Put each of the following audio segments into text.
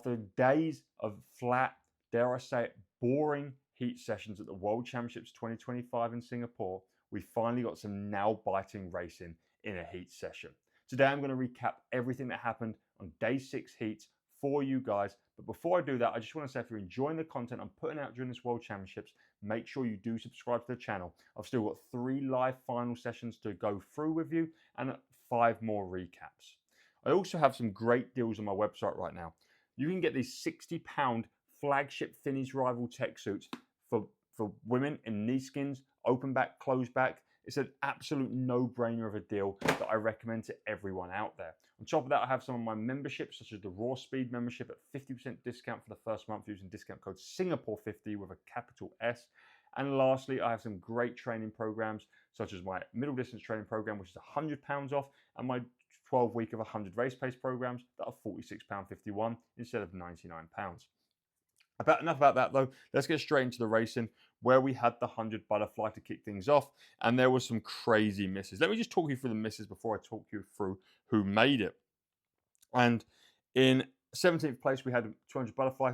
After days of flat, dare I say it, boring heat sessions at the World Championships 2025 in Singapore, we finally got some nail-biting racing in a heat session. Today I'm going to recap everything that happened on day 6 heats for you guys. But before I do that, I just want to say if you're enjoying the content I'm putting out during this World Championships, make sure you do subscribe to the channel. I've still got 3 live final sessions to go through with you and 5 more recaps. I also have some great deals on my website right now. You can get these £60 flagship Finnies Rival tech suits for women in knee skins, open back, closed back. It's an absolute no-brainer of a deal that I recommend to everyone out there. On top of that, I have some of my memberships, such as the Raw Speed membership at 50% discount for the first month using discount code Singapore50 with a capital S. And lastly, I have some great training programs, such as my middle distance training program, which is £100 off, and my 12-week of 100 race pace programs that are £46.51 instead of £99. Enough about that though. Let's get straight into the racing where we had the 100 butterfly to kick things off, and there were some crazy misses. Let me just talk you through the misses before I talk you through who made it. And in 17th place, we had 200 butterfly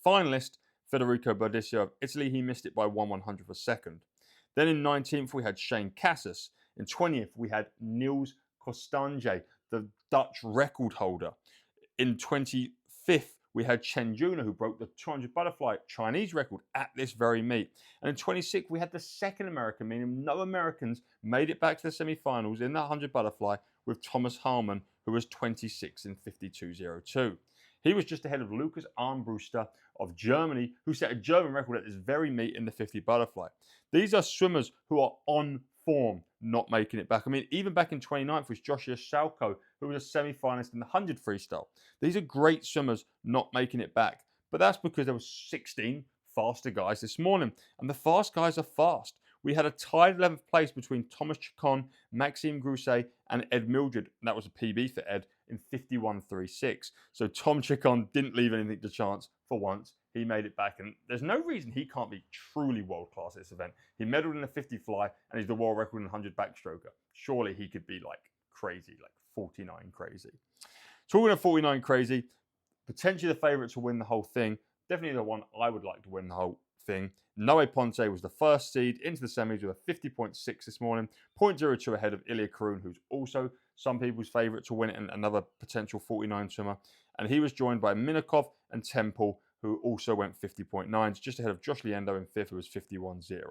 finalist Federico Bardisio of Italy. He missed it by 1/100th of a second. Then in 19th, we had Shane Cassis. In 20th, we had Niels Kostange, the Dutch record holder. In 25th, we had Chen Juna, who broke the 200 butterfly Chinese record at this very meet. And in 26th, we had the second American, meaning no Americans made it back to the semi-finals in the 100 butterfly, with Thomas Harmon, who was 26 in 52.02. He was just ahead of Lucas Armbruster of Germany, who set a German record at this very meet in the 50 butterfly. These are swimmers who are on form, not making it back. I mean, even back in 29th was Joshua Salko, who was a semi-finalist in the 100 freestyle. These are great swimmers not making it back. But that's because there were 16 faster guys this morning. And the fast guys are fast. We had a tied 11th place between Thomas Chacon, Maxime Grousset, and Ed Mildred. That was a PB for Ed in 51.36. So Tom Chacon didn't leave anything to chance for once. He made it back, and there's no reason he can't be truly world-class at this event. He medaled in the 50 fly, and he's the world record in 100 backstroker. Surely he could be like crazy, like 49 crazy. Talking of 49 crazy, potentially the favourite to win the whole thing, definitely the one I would like to win the whole thing. Noe Ponce was the first seed into the semis with a 50.6 this morning, 0.02 ahead of Ilya Karun, who's also some people's favourite to win it and another potential 49 swimmer. And he was joined by Minakov and Temple, who also went 50.9s, just ahead of Josh Liendo in 5th, who was 51.0.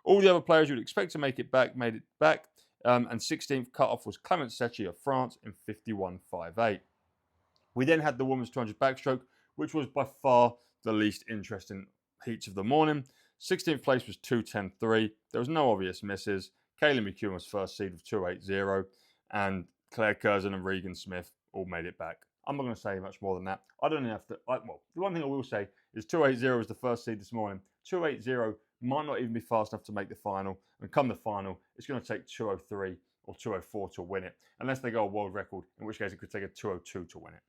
All the other players you would expect to make it back made it back, and 16th cut-off was Clement Secchi of France in 51.58. We then had the women's 200 backstroke, which was by far the least interesting heats of the morning. 16th place was 2:10.3. There was no obvious misses. Kaylee McEwen was first seed with 2:80, and Claire Curzon and Regan Smith all made it back. I'm not going to say much more than that. I don't have to. Well, the one thing I will say is 2:80 was the first seed this morning. 2:80 might not even be fast enough to make the final. And come the final, it's going to take 2:03 or 2:04 to win it, unless they go a world record, in which case it could take a 2:02 to win it.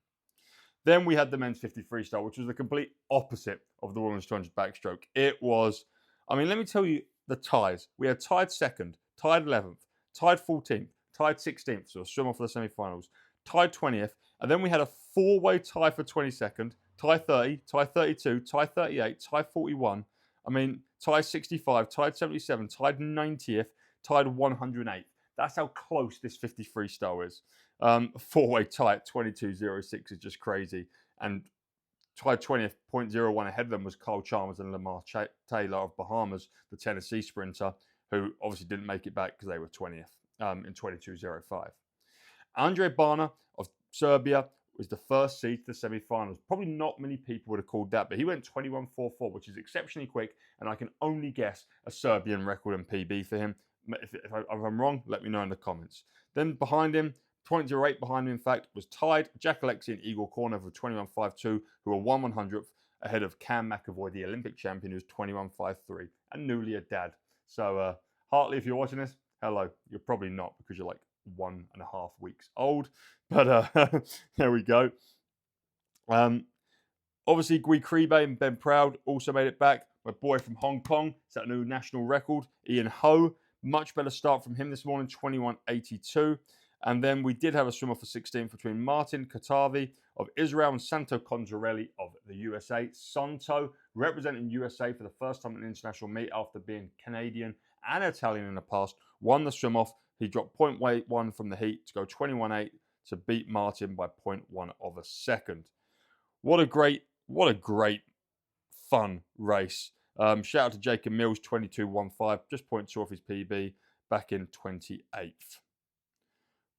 Then we had the men's 50 freestyle, which was the complete opposite of the women's 200 backstroke. It was, I mean, let me tell you the ties. We had tied second, tied 11th, tied 14th, tied 16th, so a swim off for the semi-finals, tied 20th, and then we had a 4-way tie for 22nd, tie 30, tie 32, tie 38, tie 41, I mean, tie 65, tied 77, tied 90th, tied 108th. That's how close this 50 freestyle is. 4-way tie at 22.06 is just crazy. And tied 20th, 0.01 ahead of them was Kyle Chalmers and Lamar Taylor of Bahamas, the Tennessee sprinter, who obviously didn't make it back because they were 20th in 22.05. Andre Barna of Serbia was the first seed to the semi-finals. Probably not many people would have called that, but he went 21.44, which is exceptionally quick, and I can only guess a Serbian record and PB for him. If I'm wrong, let me know in the comments. Then behind him, 0.08 behind him, in fact, was tied Jack Alexi and Igor Kornev with 21.52, who were 1/100th ahead of Cam McAvoy, the Olympic champion, who's 21.53, and newly a dad. So, Hartley, if you're watching this, hello. You're probably not because you're like 1.5 weeks old, but there we go. Obviously, Gui Kribe and Ben Proud also made it back. My boy from Hong Kong set a new national record. Ian Ho, much better start from him this morning, 21.82. And then we did have a swim off for 16th between Martin Katavi of Israel and Santo Conjarelli of the USA. Santo, representing USA for the first time in an international meet after being Canadian and Italian in the past, won the swim off. He dropped 0.1 from the heat to go 21.8 to beat Martin by 0.1 of a second. What a great fun race. Shout out to Jacob Mills, 22.15, just 0.2 off his PB back in 28th.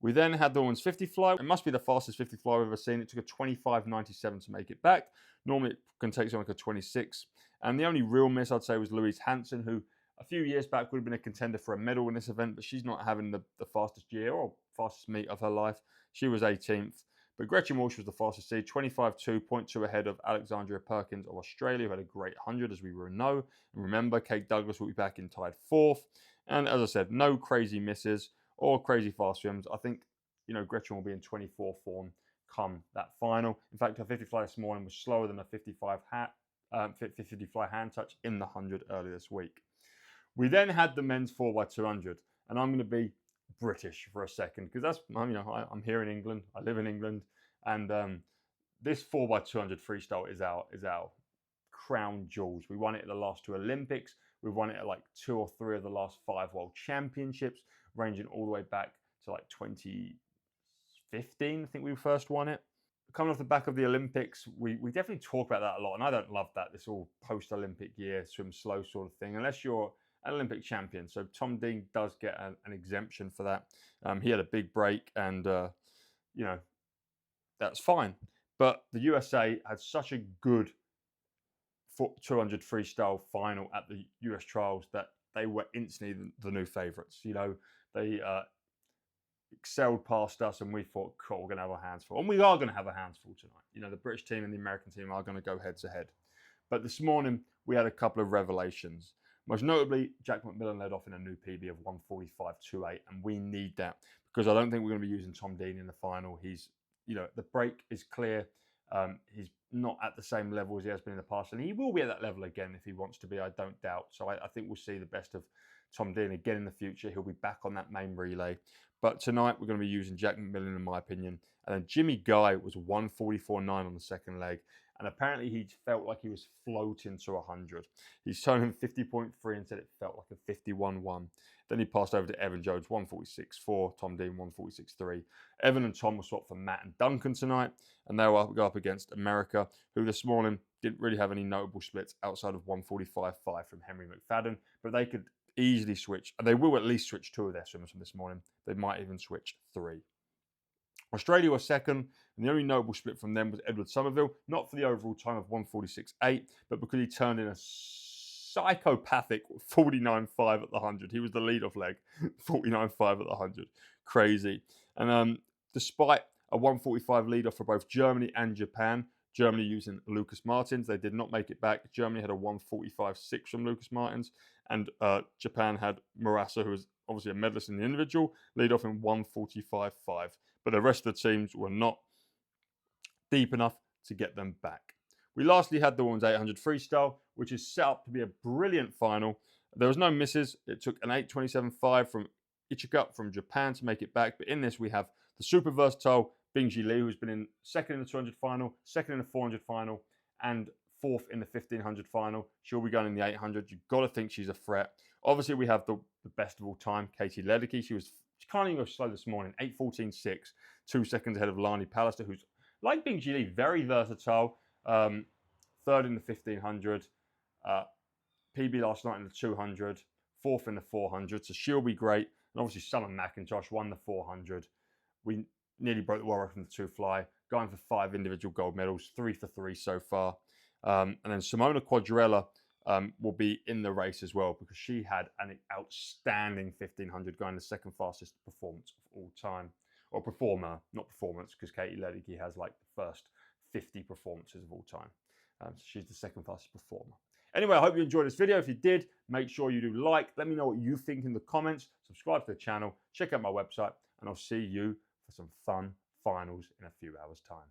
We then had the women's 50 fly. It must be the fastest 50 fly I've ever seen. It took a 25.97 to make it back. Normally it can take something like a 26. And the only real miss I'd say was Louise Hansen, who a few years back would have been a contender for a medal in this event, but she's not having the fastest year or fastest meet of her life. She was 18th. But Gretchen Walsh was the fastest seed, 25.2, 0.2 ahead of Alexandria Perkins of Australia, who had a great 100, as we know. And remember, Kate Douglas will be back in tied 4th. And as I said, no crazy misses or crazy fast swims. I think, Gretchen will be in 24 form come that final. In fact, her 50 fly this morning was slower than a 50 fly hand touch in the 100 earlier this week. We then had the men's 4x200, and I'm going to be British for a second because that's, I'm here in England. I live in England, and this 4x200 freestyle is our crown jewels. We won it at the last 2 Olympics. We've won it at like 2 or 3 of the last 5 World Championships, ranging all the way back to like 2015. I think we first won it. Coming off the back of the Olympics, we definitely talk about that a lot, and I don't love that, this all post-Olympic year, swim slow sort of thing, unless you're an Olympic champion. So Tom Dean does get an exemption for that. He had a big break, and that's fine. But the USA had such a good 200 freestyle final at the US trials that they were instantly the new favourites. They excelled past us, and we thought, cool, we're going to have our hands full. And we are going to have our hands full tonight. The British team and the American team are going to go head to head. But this morning, we had a couple of revelations. Most notably, Jack McMillan led off in a new PB of 1:45.28, and we need that because I don't think we're going to be using Tom Dean in the final. He's, the break is clear. He's not at the same level as he has been in the past, and he will be at that level again if he wants to be, I don't doubt. So I think we'll see the best of Tom Dean again in the future. He'll be back on that main relay. But tonight, we're going to be using Jack McMillan, in my opinion. And then Jimmy Guy was 1:44.9 on the second leg. And apparently, he felt like he was floating to 100. He's turning 50.3 and said it felt like a 51.1. Then he passed over to Evan Jones, 1:46.4. Tom Dean, 1:46.3. Evan and Tom will swap for Matt and Duncan tonight. And they'll go up against America, who this morning didn't really have any notable splits outside of 1:45.5 from Henry McFadden. But they could easily switch. And they will at least switch 2 of their swimmers from this morning. They might even switch 3. Australia was second, and the only notable split from them was Edward Somerville, not for the overall time of 1:46.8, but because he turned in a psychopathic 49.5 at the 100. He was the lead-off leg, 49.5 at the 100. Crazy. And despite a 1:45 lead-off for both Germany and Japan, Germany using Lucas Martins, they did not make it back. Germany had a 1:45.6 from Lucas Martins, and Japan had Murasa, who was obviously a medalist in the individual, lead off in 1:45.5. But the rest of the teams were not deep enough to get them back. We lastly had the women's 800 freestyle, which is set up to be a brilliant final. There was no misses. It took an 8:27.5 from Ichika from Japan to make it back. But in this, we have the super versatile Bingji Lee, who's been in second in the 200 final, second in the 400 final, and 4th in the 1500 final. She'll be going in the 800. You've got to think she's a threat. Obviously, we have the best of all time, Katie Ledecky. She can't even go slow this morning, 8:14.6, 2 seconds ahead of Lani Pallister, who's, like Bingji Lee, very versatile. 3rd in the 1500, PB last night in the 200, 4th in the 400, so she'll be great. And obviously, Summer McIntosh won the 400. We nearly broke the world record in the 2 fly, going for 5 individual gold medals, 3 for 3 so far. And then Simona Quadrella will be in the race as well because she had an outstanding 1500, going the 2nd fastest performance of all time. Or performer, not performance, because Katie Ledecky has like the first 50 performances of all time. So she's the 2nd fastest performer. Anyway, I hope you enjoyed this video. If you did, make sure you do like. Let me know what you think in the comments. Subscribe to the channel. Check out my website. And I'll see you for some fun finals in a few hours' time.